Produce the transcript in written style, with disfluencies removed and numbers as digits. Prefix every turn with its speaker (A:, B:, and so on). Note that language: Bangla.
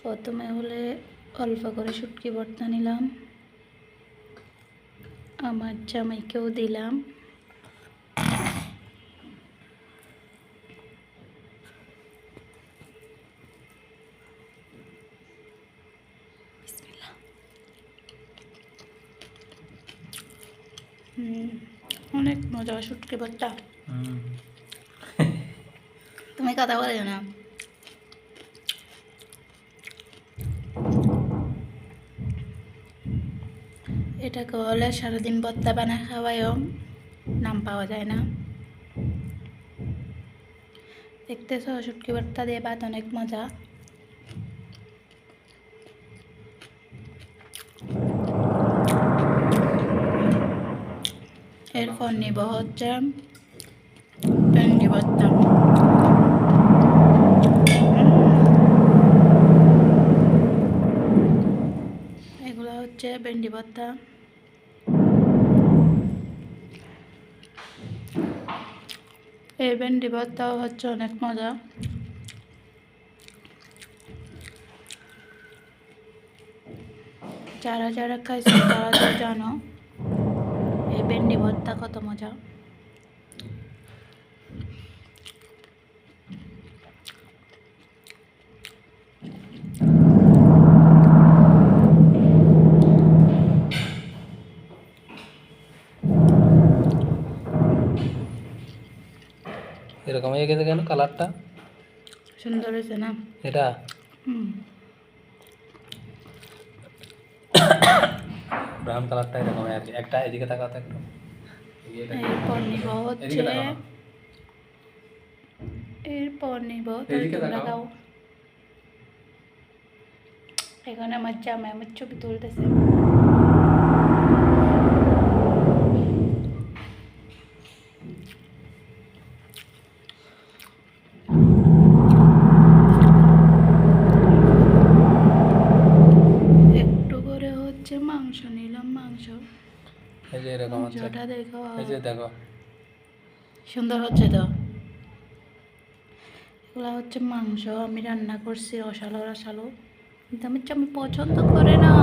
A: প্রথমে হলে অল্প করে শুটকি ভর্তা নিলাম, আমার জামাইকেও দিলাম। অনেক মজা শুটকি ভর্তা। তুমি কথা বলে না। এটাকে হলে সারাদিন ভর্তা বানা খাওয়ায়ও নাম পাওয়া যায় না। দেখতেছ শুটকি ভর্তা দিয়ে ভাত অনেক মজা। এরপর নিব হচ্ছে ভেন্ডি ভর্তা। এগুলো হচ্ছে ভেন্ডি ভর্তা। এই ভেন্ডি ভর্তাও হচ্ছে অনেক মজা। যারা যারা খাইছে তারা তো জানো এই ভেন্ডি ভর্তা কত মজা।
B: এরকম হয়ে গেছে কেন? কালারটা
A: সুন্দর হয়েছে না
B: এটা? ব্রাউন কালারটা এরকম আর কি। একটা এদিকে তাকাও তো একটু।
A: এরপর নিব
B: এদিকে তাকাও।
A: এখানে আমার জামাই আমার ছবি তুলতেছে। একটু করে হচ্ছে মাংস নিলাম। মাংস
B: এই যে এরকম হচ্ছে।
A: মাংসটা দেখো,
B: এই যে দেখো
A: সুন্দর হচ্ছে তো। এগুলো হচ্ছে মাংস আমি রান্না করছি রসালো রসালো, কিন্তু আমি পছন্দ করে না।